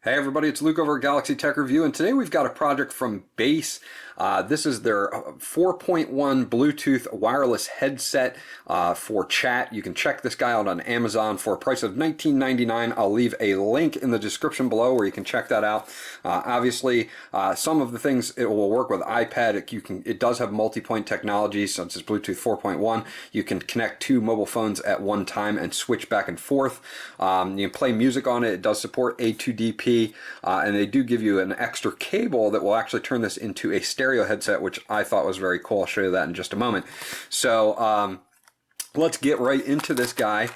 Hey everybody, it's Luke over at Galaxy Tech Review, and today we've got a project from Basse. This is their 4.1 Bluetooth wireless headset for chat. You can check this guy out on Amazon for a price of $19.99. I'll leave a link in the description below where you can check that out. Obviously, some of the things it will work with iPad. It does have multi-point technology, such as Bluetooth 4.1. You can connect two mobile phones at one time and switch back and forth. You can play music on it. It does support A2DP. And they do give you an extra cable that will actually turn this into a stereo headset, which I thought was very cool. I'll show you that in just a moment. So let's get right into this guy.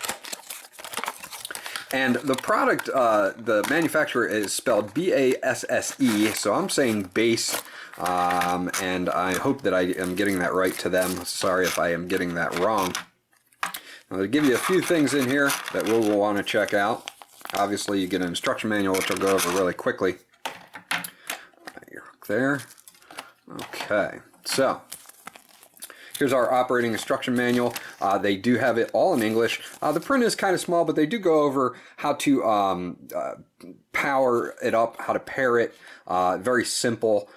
And the product, the manufacturer is spelled B-A-S-S-E, so I'm saying Basse, and I hope that I am getting that right to them. Sorry if I am getting that wrong. Now, they give you a few things in here that we will want to check out. Obviously, you get an instruction manual, which I'll go over really quickly. Your hook there. Okay, so here's our operating instruction manual. They do have it all in English. The print is kind of small, but they do go over how to power it up, how to pair it. Very simple.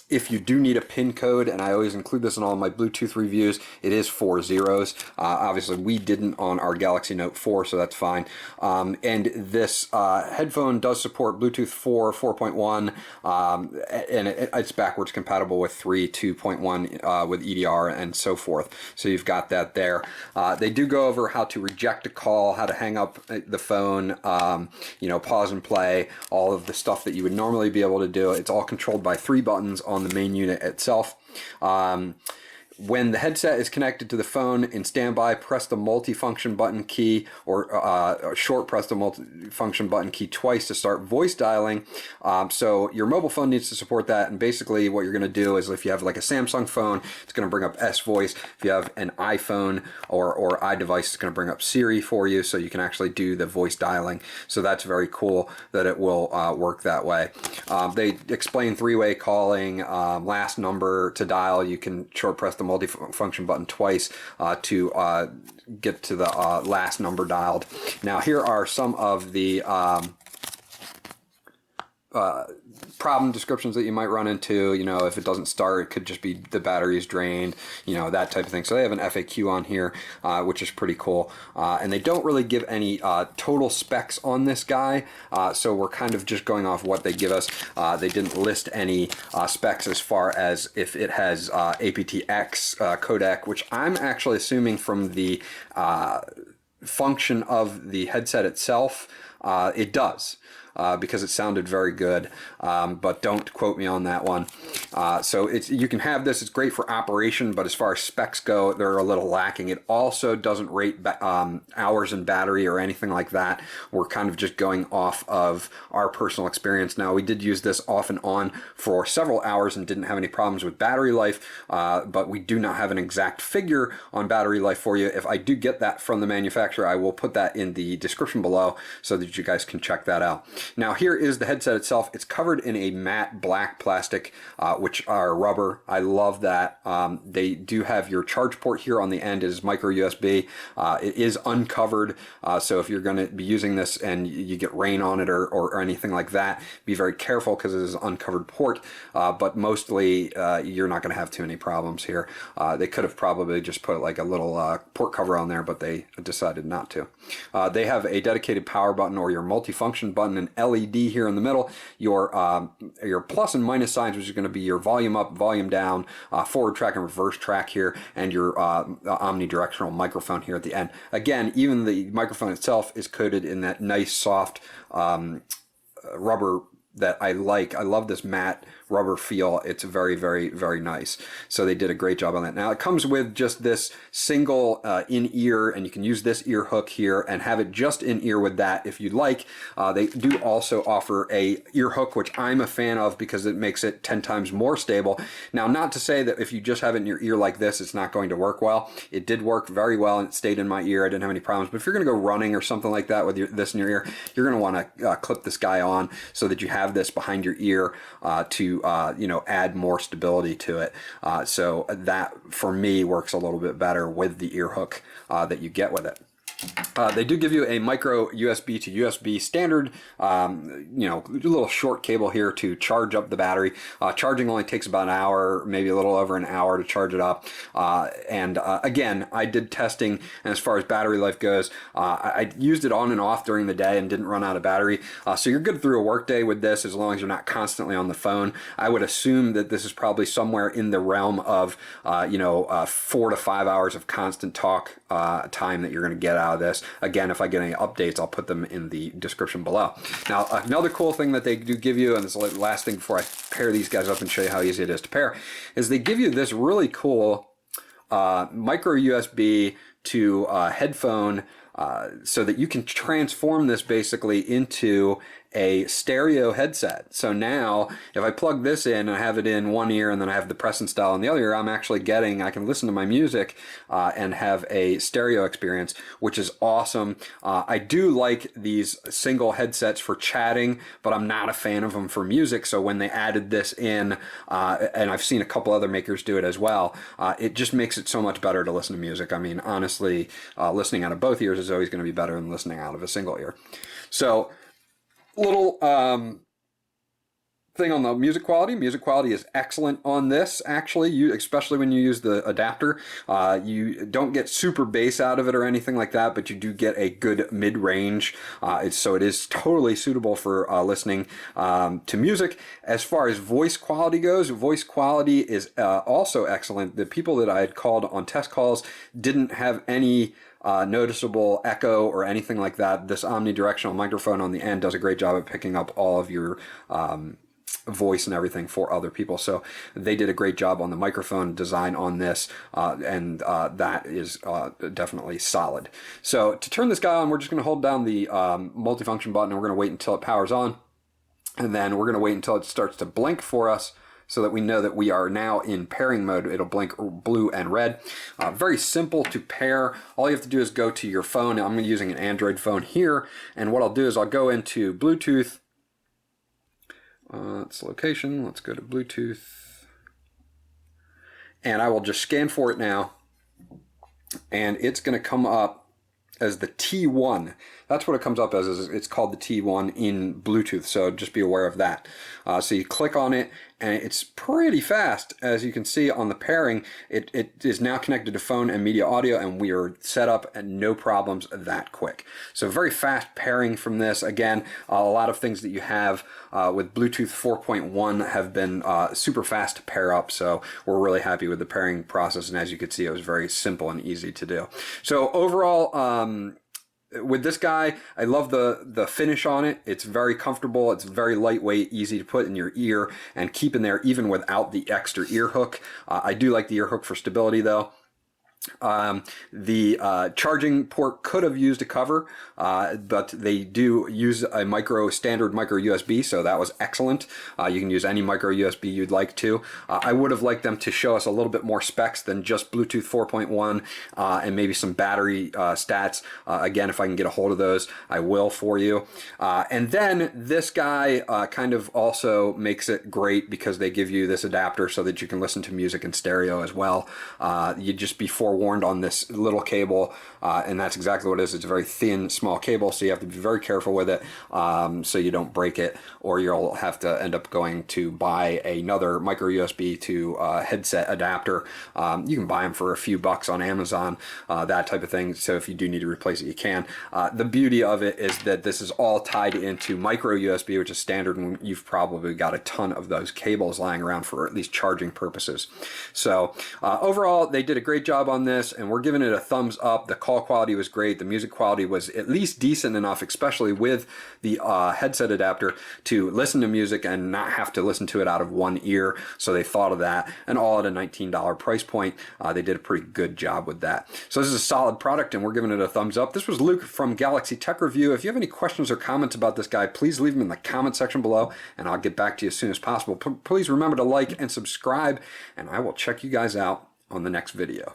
If you do need a PIN code, and I always include this in all my Bluetooth reviews, it is 4 zeros. Obviously, we didn't on our Galaxy Note 4, so that's fine. And this headphone does support Bluetooth 4, 4.1, and it's backwards compatible with 3, 2.1 with EDR and so forth. So you've got that there. They do go over how to reject a call, how to hang up the phone, pause and play, all of the stuff that you would normally be able to do. It's all controlled by 3 buttons on the main unit itself. When the headset is connected to the phone in standby, press the multifunction button key or short press the multifunction button key twice to start voice dialing. So your mobile phone needs to support that, and basically what you're going to do is if you have like a Samsung phone, it's going to bring up S Voice. If you have an iPhone or iDevice, it's going to bring up Siri for you, so you can actually do the voice dialing. So that's very cool that it will work that way. They explain 3-way calling, last number to dial. You can short press the multifunction button twice to get to the last number dialed. Now here are some of the problem descriptions that you might run into. If it doesn't start, it could just be the battery is drained, that type of thing. So they have an FAQ on here, which is pretty cool. And they don't really give any total specs on this guy, so we're kind of just going off what they give us. They didn't list any specs as far as if it has aptX codec, which I'm actually assuming from the function of the headset itself, it does. Because it sounded very good, but don't quote me on that one. So you can have this. It's great for operation, but as far as specs go, they're a little lacking. It also doesn't rate hours in battery or anything like that. We're kind of just going off of our personal experience. Now, we did use this off and on for several hours and didn't have any problems with battery life, but we do not have an exact figure on battery life for you. If I do get that from the manufacturer, I will put that in the description below so that you guys can check that out. Now here is the headset itself. It's covered in a matte black plastic, which are rubber. I love that. They do have your charge port here on the end. It is micro USB. It is uncovered, so if you're going to be using this and you get rain on it or anything like that, be very careful because it is an uncovered port, but mostly you're not going to have too many problems here. They could have probably just put like a little port cover on there, but they decided not to. They have a dedicated power button or your multifunction button, and LED here in the middle, your plus and minus signs, which is going to be your volume up, volume down, forward track and reverse track here, and your omnidirectional microphone here at the end. Again, even the microphone itself is coated in that nice soft rubber that I like. I love this matte rubber feel. It's very, very, very nice. So they did a great job on that. Now it comes with just this single in-ear, and you can use this ear hook here and have it just in-ear with that if you'd like. They do also offer a ear hook, which I'm a fan of because it makes it 10 times more stable. Now, not to say that if you just have it in your ear like this, it's not going to work well. It did work very well and it stayed in my ear. I didn't have any problems. But if you're going to go running or something like that with this in your ear, you're going to want to clip this guy on so that you have this behind your ear to add more stability to it. So that, for me, works a little bit better with the ear hook that you get with it. They do give you a micro USB to USB standard, you know, little short cable here to charge up the battery. Charging only takes about an hour, maybe a little over an hour to charge it up. Again, I did testing, and as far as battery life goes, I used it on and off during the day and didn't run out of battery. So you're good through a work day with this as long as you're not constantly on the phone. I would assume that this is probably somewhere in the realm of, you know, 4 to 5 hours of constant talk time that you're going to get out of this. Again, if I get any updates, I'll put them in the description below. Now, another cool thing that they do give you, and this is the last thing before I pair these guys up and show you how easy it is to pair, is they give you this really cool micro USB to headphone so that you can transform this basically into a stereo headset. So now if I plug this in and I have it in one ear and then I have the press and style in the other ear, I'm actually getting, I can listen to my music and have a stereo experience, which is awesome. I do like these single headsets for chatting, but I'm not a fan of them for music. So when they added this in, and I've seen a couple other makers do it as well, it just makes it so much better to listen to music. I mean, honestly, listening out of both ears is always going to be better than listening out of a single ear. So little thing on the music quality. Music quality is excellent on this, actually, especially when you use the adapter. You don't get super bass out of it or anything like that, but you do get a good mid-range. So it is totally suitable for listening to music. As far as voice quality goes, voice quality is also excellent. The people that I had called on test calls didn't have any noticeable echo or anything like that. This omnidirectional microphone on the end does a great job at picking up all of your voice and everything for other people. So they did a great job on the microphone design on this, and that is definitely solid. So to turn this guy on, we're just going to hold down the multifunction button, and we're going to wait until it powers on, and then we're going to wait until it starts to blink for us, so that we know that we are now in pairing mode. It'll blink blue and red. Very simple to pair. All you have to do is go to your phone. I'm using an Android phone here, and what I'll do is I'll go into Bluetooth. It's location. Let's go to Bluetooth. And I will just scan for it now, and it's going to come up as the T1. That's what it comes up as. It's called the T1 in Bluetooth, so just be aware of that. So you click on it, and it's pretty fast. As you can see on the pairing, it is now connected to phone and media audio, and we are set up and no problems that quick. So very fast pairing from this. Again, a lot of things that you have with Bluetooth 4.1 have been super fast to pair up, so we're really happy with the pairing process, and as you can see, it was very simple and easy to do. So overall, with this guy, I love the finish on it. It's very comfortable. It's very lightweight, easy to put in your ear and keep in there even without the extra ear hook. I do like the ear hook for stability though. The charging port could have used a cover, but they do use a standard micro USB, so that was excellent. You can use any micro USB you'd like to. I would have liked them to show us a little bit more specs than just Bluetooth 4.1 and maybe some battery stats. Again, if I can get a hold of those, I will for you. And then this guy kind of also makes it great because they give you this adapter so that you can listen to music in stereo as well. You just be forewarned on this little cable, and that's exactly what it is. It's a very thin, small cable, so you have to be very careful with it so you don't break it, or you'll have to end up going to buy another micro USB to headset adapter. You can buy them for a few bucks on Amazon, that type of thing, so if you do need to replace it, you can. The beauty of it is that this is all tied into micro USB, which is standard, and you've probably got a ton of those cables lying around for at least charging purposes. So overall, they did a great job on this, and we're giving it a thumbs up. The call quality was great. The music quality was at least decent enough, especially with the headset adapter, to listen to music and not have to listen to it out of one ear. So they thought of that, and all at a $19 price point. They did a pretty good job with that. So this is a solid product, and we're giving it a thumbs up. This was Luke from Galaxy Tech Review. If you have any questions or comments about this guy, please leave them in the comment section below, and I'll get back to you as soon as possible. Please remember to like and subscribe, and I will check you guys out on the next video.